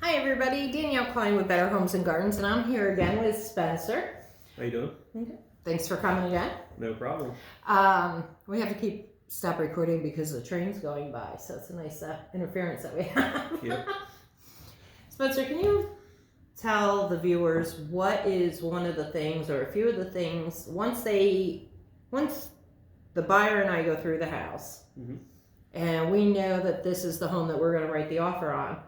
Hi everybody, Danielle Klein with Better Homes and Gardens, and I'm here again with Spencer. How you doing? Okay. Thanks for coming again. No problem. We have to stop recording because the train's going by, so it's a nice interference that we have. Yep. Spencer, can you tell the viewers what is one of the things, or a few of the things, once the buyer and I go through the house, and we know that this is the home that we're going to write the offer on,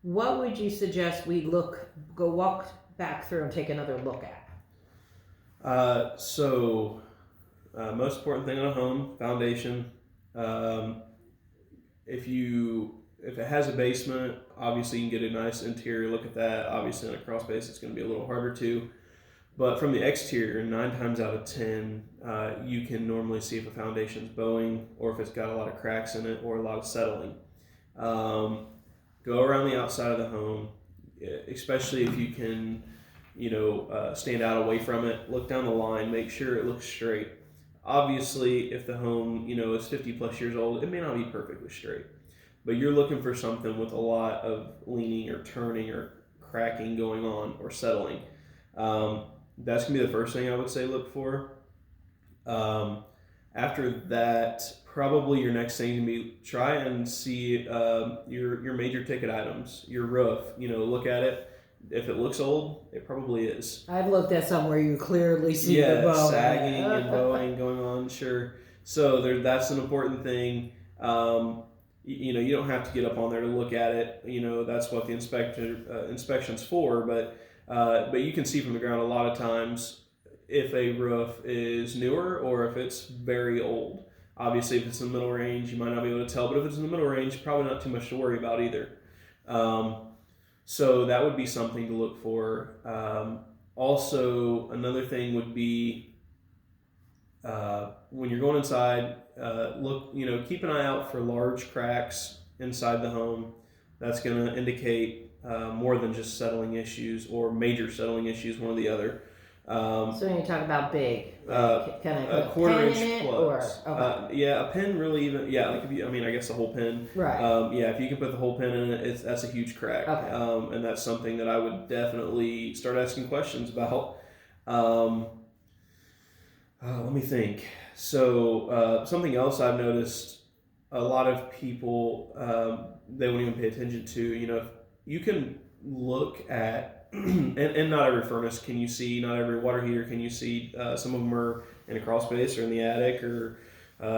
what would you suggest we go walk back through and take another look at? Most important thing on a home, foundation. If it has a basement, obviously you can get a nice interior look at that. Obviously on a crawl space, it's going to be a little harder to. But from the exterior, 9 times out of 10, you can normally see if a foundation's bowing or if it's got a lot of cracks in it or a lot of settling. Go around the outside of the home, especially if you can, stand out away from it. Look down the line, make sure it looks straight. Obviously, if the home, is 50 plus years old, it may not be perfectly straight. But you're looking for something with a lot of leaning or turning or cracking going on or settling. That's going to be the first thing I would say look for. After that, probably your next thing to be try and see your major ticket items, your roof. Look at it. If it looks old, it probably is. I've looked at some where you clearly see the bowing. Sagging and bowing going on. Sure. So that's an important thing. You don't have to get up on there to look at it. That's what the inspection's for. But you can see from the ground a lot of times if a roof is newer or if it's very old. Obviously, if it's in the middle range, you might not be able to tell. But if it's in the middle range, probably not too much to worry about either. So that would be something to look for. Also, another thing would be when you're going inside, keep an eye out for large cracks inside the home. That's going to indicate more than just settling issues or major settling issues, one or the other. So when you talk about big, can I put a quarter pen inch in it, plus. or okay. A pen really even I guess the whole pen. Right. If you can put the whole pen in it, that's a huge crack. Okay. And that's something that I would definitely start asking questions about. Let me think. So something else I've noticed, a lot of people they won't even pay attention to. You can look at. And not every furnace can you see, not every water heater can you see. Some of them are in a crawl space or in the attic, or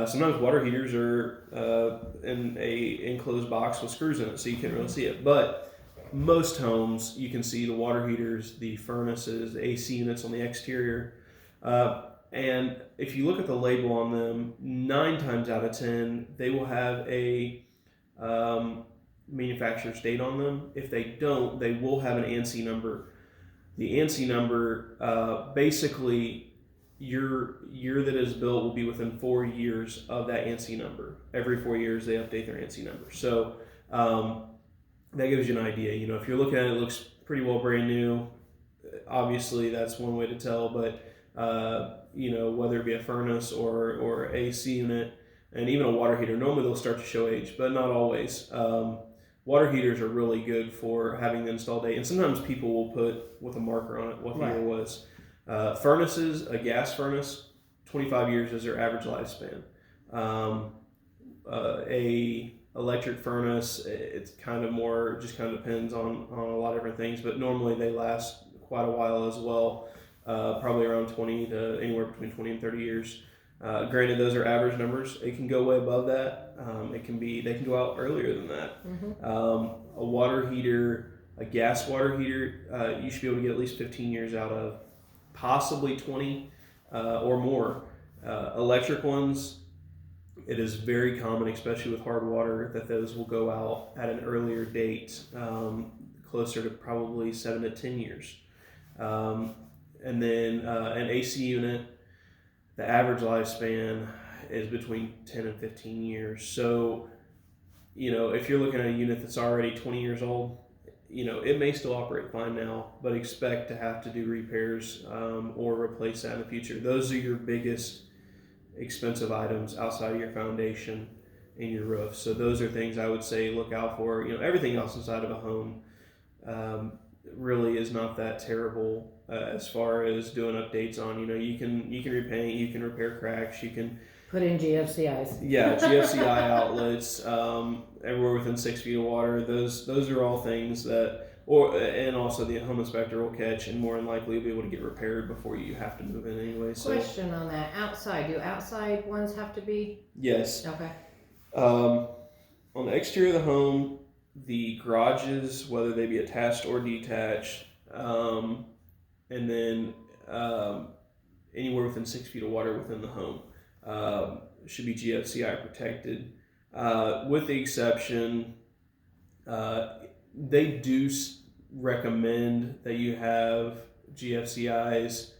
sometimes water heaters are in a enclosed box with screws in it, so you can't really see it. But most homes, you can see the water heaters, the furnaces, the AC units on the exterior. And if you look at the label on them, 9 times out of 10, they will have a manufacturer's date on them. If they don't, they will have an ANSI number. The ANSI number, basically, your year that is built will be within 4 years of that ANSI number. Every 4 years, they update their ANSI number. So that gives you an idea. If you're looking at it, it looks pretty well brand new. Obviously, that's one way to tell. But whether it be a furnace or AC unit, and even a water heater, normally they'll start to show age, but not always. Water heaters are really good for having the install date, and sometimes people will put with a marker on it what the year was. Furnaces, a gas furnace, 25 years is their average lifespan. A electric furnace, it's kind of more, just kind of depends on a lot of different things, but normally they last quite a while as well, probably around 20 to anywhere between 20 and 30 years. Granted, those are average numbers. It can go way above that. They can go out earlier than that. A water heater, a gas water heater, you should be able to get at least 15 years out of, possibly 20 or more. Electric ones, it is very common, especially with hard water, that those will go out at an earlier date, closer to probably 7 to 10 years. And then an AC unit, the average lifespan is between 10 and 15 years. So, if you're looking at a unit that's already 20 years old, it may still operate fine now, but expect to have to do repairs or replace that in the future. Those are your biggest expensive items outside of your foundation and your roof. So those are things I would say look out for. Everything else inside of a home, really is not that terrible as far as doing updates on. You can repaint, you can repair cracks, you can put in GFCIs. Yeah, GFCI outlets, everywhere within 6 feet of water. Those are all things that, and also the home inspector will catch, and more than likely be able to get repaired before you have to move in anyway. So question on that: outside, do outside ones have to be? Yes. Okay. On the exterior of the home, the garages, whether they be attached or detached, and then anywhere within 6 feet of water within the home, should be GFCI protected. With the exception, they do recommend that you have GFCIs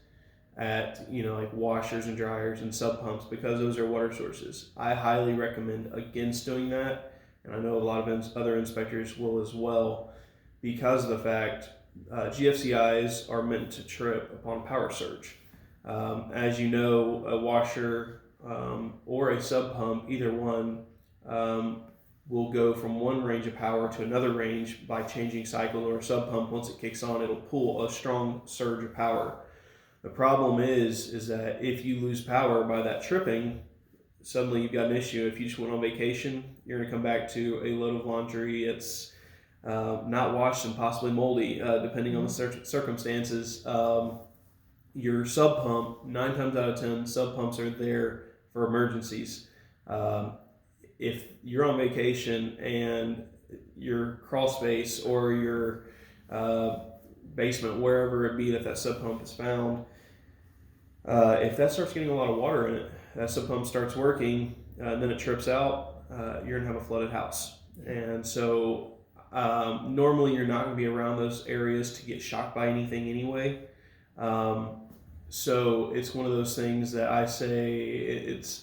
at like washers and dryers and sub pumps, because those are water sources. I highly recommend against doing that, and I know a lot of other inspectors will as well, because of the fact GFCIs are meant to trip upon power surge. As you know, a washer or a sub pump, either one, will go from one range of power to another range by changing cycle, or a sub pump, once it kicks on, it'll pull a strong surge of power. The problem is that if you lose power by that tripping, suddenly you've got an issue. If you just went on vacation, you're going to come back to a load of laundry. It's not washed and possibly moldy, depending on the circumstances. Your sub pump, 9 times out of 10, sub pumps are there for emergencies. If you're on vacation and your crawl space or your basement, wherever it be that sub pump is found, if that starts getting a lot of water in it, that sub pump starts working, then it trips out, you're gonna have a flooded house. And so normally you're not gonna be around those areas to get shocked by anything anyway. So it's one of those things that I say it's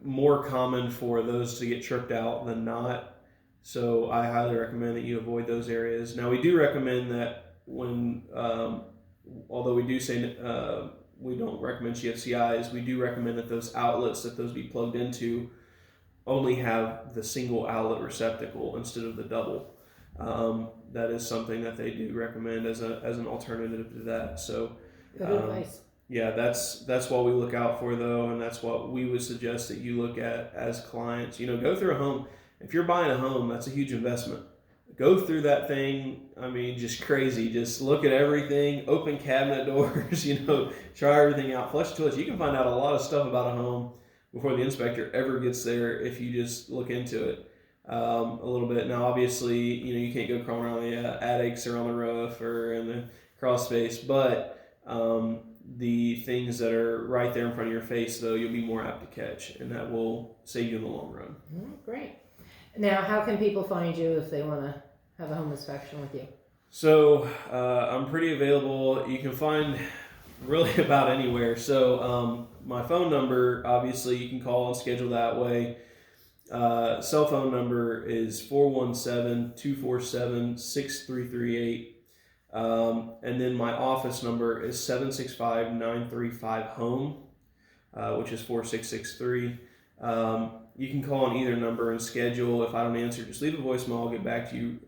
more common for those to get tripped out than not. So I highly recommend that you avoid those areas. Now, we do recommend that when, although we do say we don't recommend GFCIs, we do recommend that those outlets that those be plugged into only have the single outlet receptacle instead of the double. That is something that they do recommend as an alternative to that. So good advice. Yeah, that's what we look out for, though, and that's what we would suggest that you look at as clients. Go through a home. If you're buying a home, that's a huge investment. Go through that thing. I mean, just crazy. Just look at everything. Open cabinet doors. Try everything out. Flush toilets. You can find out a lot of stuff about a home before the inspector ever gets there if you just look into it a little bit. Now, obviously, you can't go crawling around the attics or on the roof or in the crawl space, but the things that are right there in front of your face, though, you'll be more apt to catch, and that will save you in the long run. Great. Now, how can people find you if they want to have a home inspection with you? So I'm pretty available. You can find really about anywhere. So my phone number, obviously, you can call and schedule that way. Cell phone number is 417-247-6338. And then my office number is 765-935-HOME, which is 4663. You can call on either number and schedule. If I don't answer, just leave a voicemail. I'll get back to you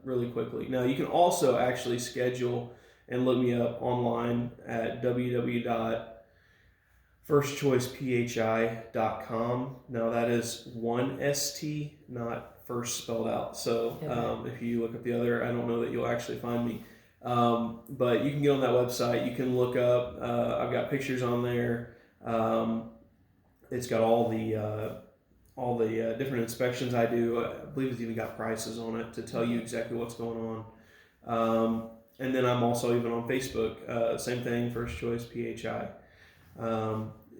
really quickly. Now, you can also actually schedule and look me up online at www.firstchoicephi.com. Now, that is one ST, not first spelled out. So if you look up the other, I don't know that you'll actually find me. But you can get on that website. You can look up. I've got pictures on there. It's got all the different inspections I do. I believe it's even got prices on it to tell you exactly what's going on. And then I'm also even on Facebook. Same thing, First Choice PHI.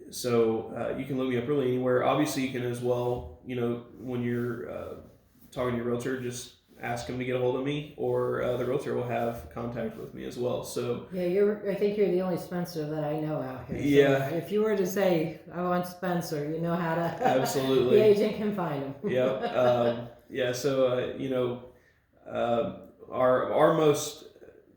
So you can look me up really anywhere. Obviously, you can as well. When you're talking to your realtor, just ask them to get a hold of me, or the realtor will have contact with me as well. So yeah, I think you're the only Spencer that I know out here. So yeah. If you were to say, I want Spencer, you know how to. Absolutely. The agent can find him. Yep. Yeah. So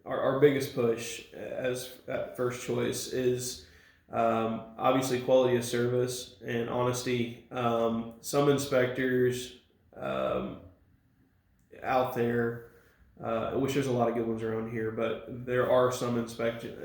our biggest push at First Choice is obviously quality of service and honesty. Some inspectors out there I wish there's a lot of good ones around here, but there are some inspection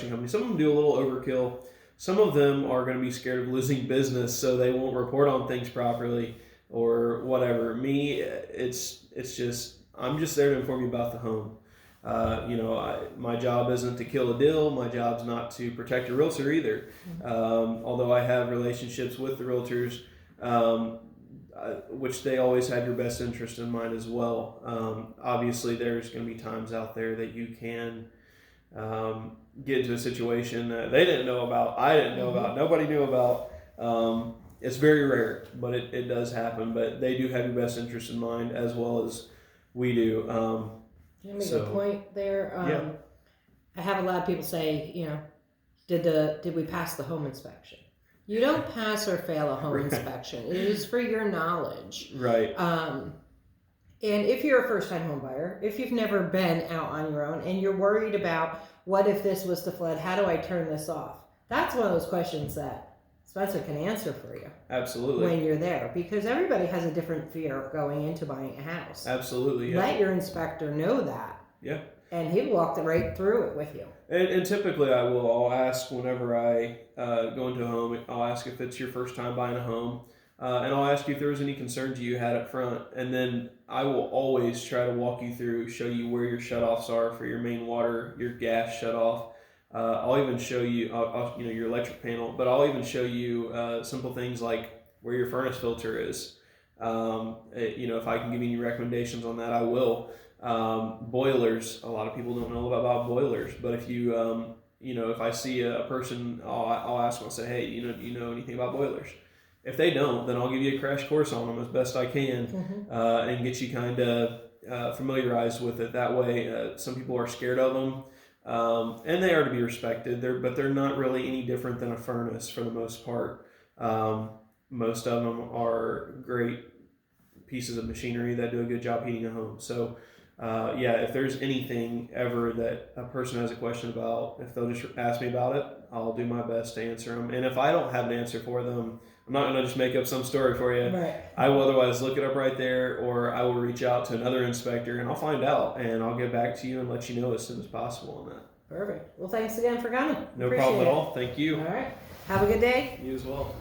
companies. Some of them do a little overkill. Some of them are going to be scared of losing business, so they won't report on things properly or whatever. Me, it's just I'm just there to inform you about the home. My job isn't to kill a deal. My job's not to protect a realtor either. Although I have relationships with the realtors, which they always have your best interest in mind as well. Obviously, there's going to be times out there that you can get into a situation that they didn't know about, I didn't know about, nobody knew about. It's very rare, but it does happen. But they do have your best interest in mind as well as we do. You make a point there. I have a lot of people say, did we pass the home inspection? You don't pass or fail a home inspection. It is for your knowledge. Right. And if you're a first-time home buyer, if you've never been out on your own and you're worried about what if this was to flood, how do I turn this off? That's one of those questions that Spencer can answer for you. Absolutely. When you're there, because everybody has a different fear going into buying a house. Absolutely. Yeah. Let your inspector know that. Yeah. And he'll walk right through it with you. And typically I'll ask whenever I go into a home, I'll ask if it's your first time buying a home. And I'll ask you if there was any concerns you had up front. And then I will always try to walk you through, show you where your shutoffs are for your main water, your gas shutoff. I'll even show you, your electric panel, but I'll even show you simple things like where your furnace filter is. If I can give you any recommendations on that, I will. Boilers, a lot of people don't know about boilers, but if you, if I see a person, I'll ask them, I'll say, hey, do you know anything about boilers? If they don't, then I'll give you a crash course on them as best I can, and get you kind of familiarized with it. That way, some people are scared of them, and they are to be respected. But they're not really any different than a furnace for the most part. Most of them are great pieces of machinery that do a good job heating a home. So, if there's anything ever that a person has a question about, if they'll just ask me about it, I'll do my best to answer them. And if I don't have an answer for them, I'm not going to just make up some story for you. Right. I will otherwise look it up right there, or I will reach out to another inspector and I'll find out, and I'll get back to you and let you know as soon as possible on that. Perfect. Well, thanks again for coming. No problem at all. Thank you. All right. Have a good day. You as well.